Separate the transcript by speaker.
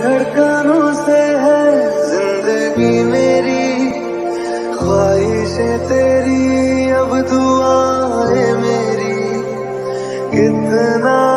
Speaker 1: धड़कनों से है जिंदगी मेरी, ख्वाहिशें तेरी अब दुआएं मेरी, कितना